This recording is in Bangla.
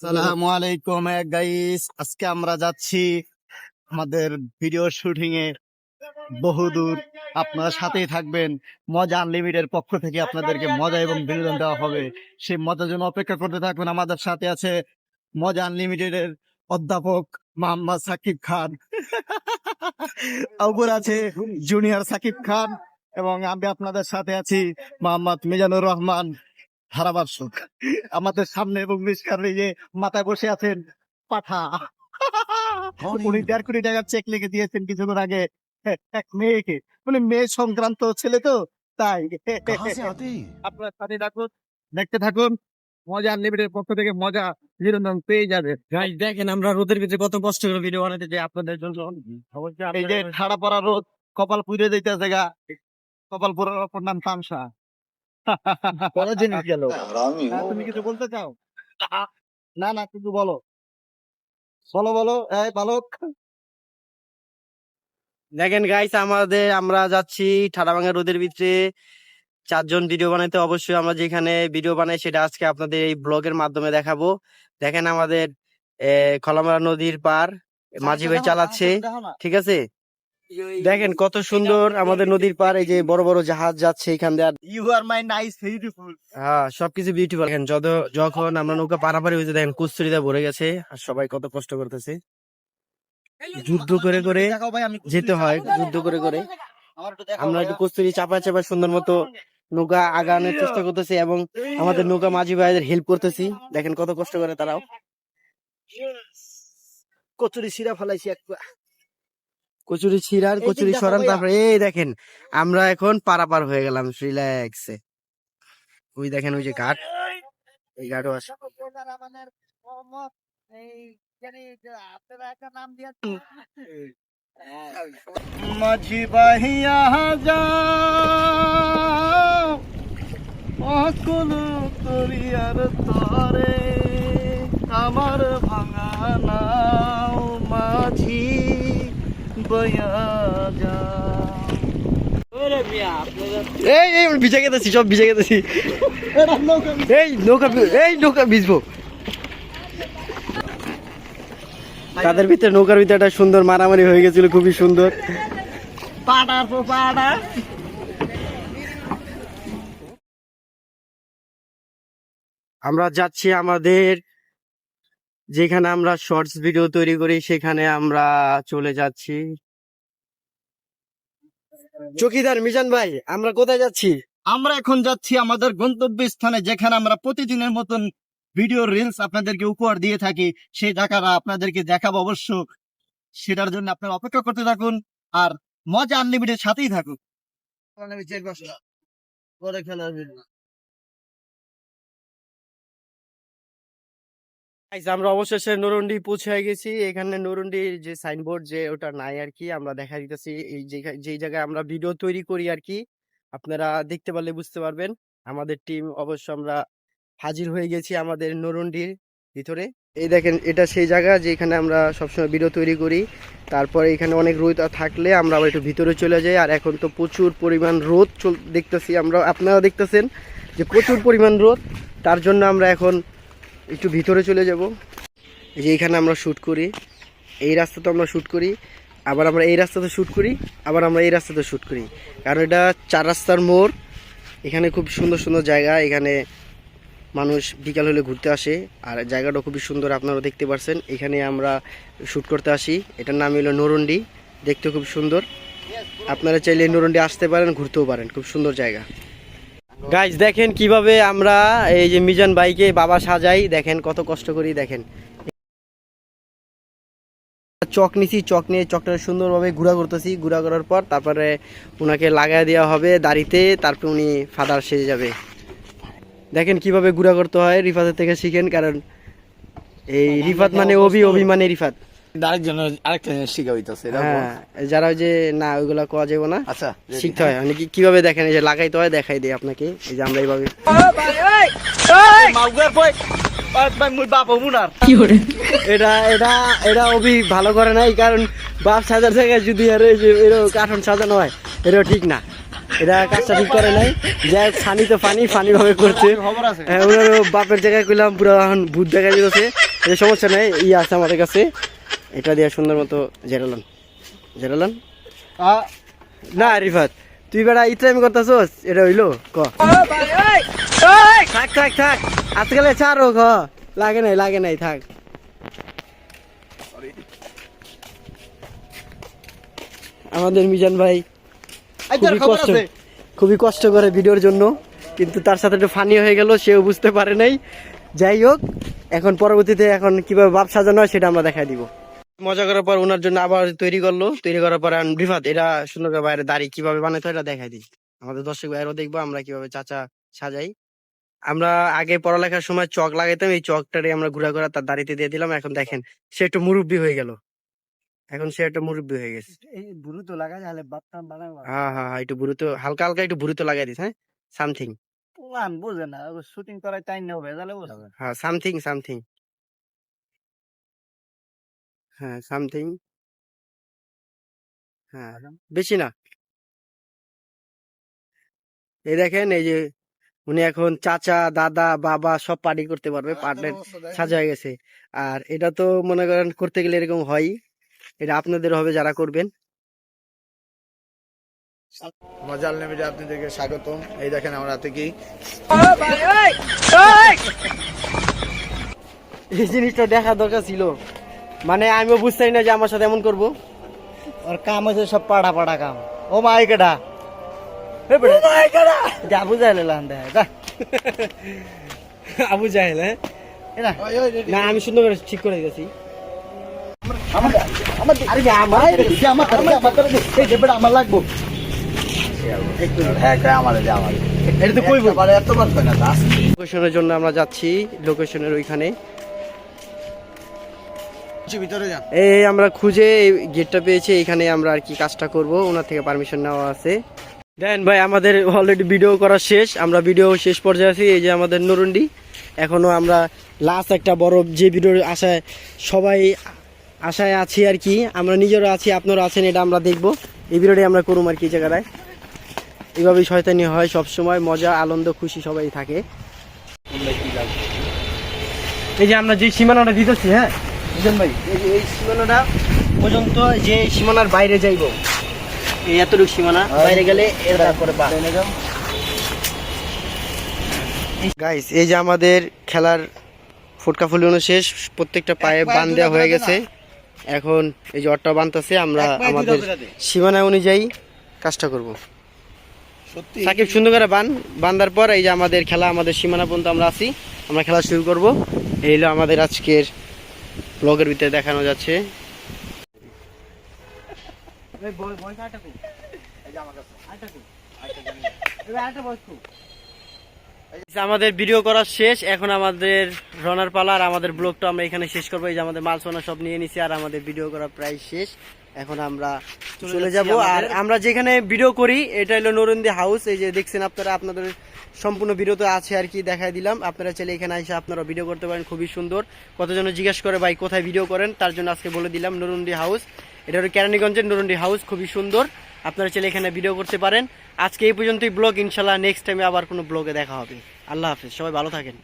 আসসালামু আলাইকুম গাইস, আজকে আমরা যাচ্ছি আমাদের ভিডিও শুটিং এ বহুদূর। আপনারা সাথেই থাকবেন। মজা আনলিমিটেড পক্ষ থেকে আপনাদেরকে মজা এবং বিনোদন দেওয়া হবে। সেই মজার জন্য অপেক্ষা করতে থাকবেন। আমাদের সাথে আছে মজা আনলিমিটেড এর অধ্যাপক মোহাম্মদ সাকিব খান, অপর আছে জুনিয়র সাকিব খান, এবং আমি আপনাদের সাথে আছি মোহাম্মদ মিজানুর রহমান ধারাভাষ্যক। আমাদের সামনে এবং নিষ্কার যে মাথায় বসে আছেন পাঠা, উনি 1.5 কোটি টাকার চেক লিখে দিয়েছেন কিছুক্ষণ আগে এক মেয়েকে। মানে মেয়ে সংক্রান্ত ছেলে তো, তাই আপনার সাথে থাকুন, দেখতে থাকুন। মজা আনলিমিটেড পক্ষ থেকে মজা বিনোদন পেয়ে যাবে। গাইস দেখেন আমরা রোদের ভিতরে কত কষ্ট করে ভিডিও বানাতে যাই আপনাদের জন্য। এই যে ঠাড়া পড়া রোদ, কপাল পুড়ে দিতেছে গা, কপাল পুরার অপর নাম তামসা। বড় জিনিস গেল। তুমি কিছু বলতে চাও? না না, কিছু বলো, বলো বলো, এই বালক। দেখেন গাইস আমরা যাচ্ছি ঠাড়াভাঙা রোদের ভিতরে 4 জন ভিডিও বানাইতে। অবশ্যই আমরা যেখানে ভিডিও বানাই সেটা আজকে আপনাদের এই ব্লগের মাধ্যমে দেখাবো। দেখেন আমাদের খলামারা নদীর পার মাঝি ভাই চালাচ্ছে, ঠিক আছে? দেখেন কত সুন্দর আমাদের নদীর পার, এই যে বড় বড় জাহাজ যাচ্ছে এখান দিয়ে। You are my nice beautiful. হ্যাঁ, সবকিছু বিউটিফুল। দেখেন যখন আমরা নৌকা পারাপারি হয়েছে দেখেন কুস্তুরিতে ভরে গেছে, আর সবাই কত কষ্ট করতেছে। যুদ্ধ করে করে যেতে হয়, যুদ্ধ করে করে আমরা একটু কস্তুরি চাপা চাপা সুন্দর মতো নৌকা আগানোর চেষ্টা করতেছি, এবং আমাদের নৌকা মাঝি ভাইদের হেল্প করতেছি। দেখেন কত কষ্ট করে তারাও। কচুরি শিরা ফেলাইছি, কচুরি ছিড়ার কচুরি সরান। তারপরে এই দেখেন আমরা এখন পারাপার হয়ে গেলাম রিল্যাক্সে। ওই দেখেন ওই যে ঘাট, এই ঘাটও আছে। মাঝি বাহিয়া যাও অকুল করিয়ার তরে, আমার ভাঙা নাও মাঝি বয়া যাও। এই এই ভিজে গেতেছি, সব ভিজে গেতেছি। এই নৌকা ভিজবো। তাদের ভিতরে নৌকার ভিতরে একটা সুন্দর মারামারি হয়ে গেছিল, খুবই সুন্দর। আমরা যাচ্ছি আমাদের যেখানে আমরা শর্টস ভিডিও তৈরি করি, সেখানে আমরা চলে যাচ্ছি। চকিদার মিজান ভাই, আমরা কোথায় যাচ্ছি? আমরা এখন যাচ্ছি আমাদের গন্তব্য স্থানে, যেখানে আমরা প্রতিদিনের মতন ভিডিও রিলস আপনাদেরকে উপহার দিয়ে থাকি। সেই জায়গাটা আপনাদেরকে দেখাবো অবশ্য। সেটার জন্য আপনারা অপেক্ষা করতে থাকুন আর মজা আনলিমিটেড সাথেই থাকুন। আমরা অবশেষে নরুন্ডি পৌঁছে গেছি। এখানে নরুন্ডির যে সাইনবোর্ড যে ওটা নাই আর কি, আমরা দেখা দিতেছি এই যে জায়গায় আমরা ভিডিও তৈরি করি আর কি। আপনারা দেখতে পারলে বুঝতে পারবেন। আমাদের টিম অবশ্য আমরা হাজির হয়ে গেছি আমাদের নরুন্ডির ভিতরে। এই দেখেন এটা সেই জায়গা যেখানে আমরা সবসময় ভিডিও তৈরি করি। তারপরে এখানে অনেক রোদ থাকলে আমরা আবার একটু ভিতরে চলে যাই। আর এখন তো প্রচুর পরিমাণ রোদ দেখতেছি আমরা, আপনারা দেখতেছেন যে প্রচুর পরিমাণ রোদ। তার জন্য আমরা এখন একটু ভিতরে চলে যাব। এই যে এখানে আমরা শ্যুট করি, এই রাস্তাতে আমরা শ্যুট করি, আবার আমরা এই রাস্তাতে শ্যুট করি, আবার আমরা এই রাস্তাতে শ্যুট করি, কারণ এটা 4 রাস্তার মোড়। এখানে খুব সুন্দর সুন্দর জায়গা, এখানে মানুষ বিকাল হলে ঘুরতে আসে, আর জায়গাটা খুবই সুন্দর, আপনারা দেখতে পাচ্ছেন। এখানে আমরা শ্যুট করতে আসি। এটার নাম হলো নরুন্ডি, দেখতে খুব সুন্দর। আপনারা চাইলে নরুন্ডি আসতে পারেন, ঘুরতেও পারেন, খুব সুন্দর জায়গা। গাইজ দেখেন কিভাবে আমরা এই যে মিজান ভাইকে বাবা সাজাই, দেখেন কত কষ্ট করি। দেখেন চক নিছি, চক নিয়ে চকটা সুন্দরভাবে গুঁড়া করতেছি। গুঁড়া করার পর তারপরে ওনাকে লাগাই দেওয়া হবে দাড়িতে, তারপরে উনি ফাদার সেজে যাবে। দেখেন কিভাবে গুঁড়া করতে হয়, রিফাতের থেকে শিখেন, কারণ এই রিফাত মানে অভি মানে রিফাত। আরেকটা শিখা হইতেছে। হ্যাঁ, যারা ওই যে না ওইগুলা কোয়া যাবে না, আচ্ছা শিখতে হয়। মানে কিভাবে দেখেন এই যে লাগাইতে হয়, দেখাই দিই আপনাকে। এই যে আমরা এইভাবে এটা এটা এটা অভি ভালো করে নাই, কারণ বাপ সাজার জায়গায় যদি আর এই যে এরকম কার্টুন সাজানো হয়, এটাও ঠিক না। এটা কাজটা ঠিক করে নাই, যাই হোক ফানি তো ফানি ভাবে করছে। খবর আছে হ্যাঁ, ওনার বাপের জায়গায় কইলাম পুরো এখন ভূত দেখা দিতেছে। এই সমস্যা নাই, আছে আমাদের কাছে, এটা দিয়ে সুন্দর মতো জেরালান। না রিফাত, তুই বেড়া ইত্রামি করতেছস, এটা হইলো ক থাক আজকালে চারো খ লাগে নাই থাক। আমাদের মিজান ভাই খুবই কষ্ট করে ভিডিওর জন্য, কিন্তু তার সাথে একটু ফানি হয়ে গেল, সেও বুঝতে পারে নাই। যাই হোক, এখন পরবর্তীতে এখন কিভাবে বাপ সাজানো হয় সেটা আমরা দেখাই দিব। মজা করার পর ওনার জন্য আবার তৈরি করার পর রিফাত এটা সুন্দর করে বাইরে দাড়ি কিভাবে বানাতে হয় এটা দেখাই দিই। আমাদের দর্শক ভাইয়েরও দেখবো আমরা কিভাবে চাচা সাজাই। আমরা আগে পড়ালেখার সময় চক লাগাইতাম, এই চকটারে আমরা ঘুরা তার দাড়িতে দিয়ে দিলাম। এখন দেখেন সে একটু মুরব্বী হয়ে গেল, হয়ে গেছে। হ্যাঁ, একটু বুড়ো হালকা একটু বুড়ো লাগাই দিস। হ্যাঁ, সামথিং বুঝে না, শুটিং করার টাইম নেবে হ্যাঁ সামথিং হ্যাঁ সামথিং হ্যাঁ, বেশি না। এই দেখেন, এই যে উনি এখন চাচা দাদা বাবা সব পার্টি করতে পারবে, পার্টনার সাজা হয়ে গেছে। আর এটা তো মনে করেন করতে গেলে এরকম হয়, এটা আপনাদের হবে যারা করবেন। মজাল নেমে আপনাদেরকে স্বাগতম। এই দেখেন আমার হাতে কি এই জিনিসটা দেখা দরকার ছিল, মানে আমিও বুঝতেই না যে আমার সাথে এমন করবো। ওর কাম হচ্ছে সব পাড়া কাম। ও মাই কেডা যা বুঝাই লেলাম আবু জাহেল। হ্যাঁ না, আমি সুন্দর করে ঠিক করে দিয়েছি। আমার লাগবো লোকেশনের জন্য আমরা যাচ্ছি, লোকেশনের ওইখানে ভিতরে যান। এই আমরা খুঁজে গেটটা পেয়েছি, এখানে আমরা আর কি কাজটা করব, ওনার থেকে পারমিশন নেওয়া আছে। দেন ভাই, আমাদের অলরেডি ভিডিও করা শেষ, আমরা ভিডিও শেষ পর্যায়ে আছি। এই যে আমাদের নরুন্ডি, এখনো আমরা লাস্ট একটা বড় যে ভিডিওর সবাই আশায় আছি আর কি, আমরা নিজেরও আছি, আপনারা আছেন, এটা আমরা দেখবো। এই ভিডিওটি আমরা করুম আর কি জায়গায়। এইভাবেই শয়তানি হয় সব সময়, মজা আনন্দ খুশি সবাই থাকে। এই যে আমরা যে সীমানাটা দিতেছি, হ্যাঁ ভাই, এই সীমানাটা পর্যন্ত, যে সীমানার বাইরে যাইব, এই এতটুকু সীমানা বাইরে গেলে গাইস, এই যে আমাদের খেলার ফুটকা ফুলানো শেষ, প্রত্যেকটা পায়ে বান দেওয়া হয়ে গেছে। এখন এই যে অটটা বানতেছে, আমরা আমাদের সীমানা অনুযায়ী কাজটা করব। সাকিব সুন্দর করে বান্ধার পর এই যে আমাদের খেলা, আমাদের সীমানা পর্যন্ত আমরা আছি, আমরা খেলা শুরু করব। এই হলো আমাদের আজকের ব্লগের ভিতরে দেখানো যাচ্ছে। আমাদের ভিডিও করা শেষ, এখন আমাদের রনার পালা, আর আমাদের ব্লগটা আমরা এখানে শেষ করবো। এই যে আমাদের মাল সোনা সব নিয়ে নিছি, আর আমাদের ভিডিও করা প্রায় শেষ, এখন আমরা চলে যাব। আর আমরা যেখানে ভিডিও করি এটা হলো নরুন্দি হাউস, এই যে দেখছেন আপনারা, আপনাদের সম্পূর্ণ ভিডিও তো আছে আর কি, দেখাই দিলাম। আপনারা চাইলে এখানে এসে আপনারা ভিডিও করতে পারেন, খুবই সুন্দর। কতজন জিজ্ঞেস করে ভাই কোথায় ভিডিও করেন, তার জন্য আজকে বলে দিলাম নরুন্দি হাউস। এটা হলো কেরানীগঞ্জের নরুন্দি হাউস, খুবই সুন্দর, আপনারা চাইলে এখানে ভিডিও করতে পারেন। আজকে এই পর্যন্তই ব্লগ, ইনশাল্লাহ নেক্সট টাইমে আবার কোনো ব্লগে দেখা হবে। আল্লাহ হাফেজ, সবাই ভালো থাকেন।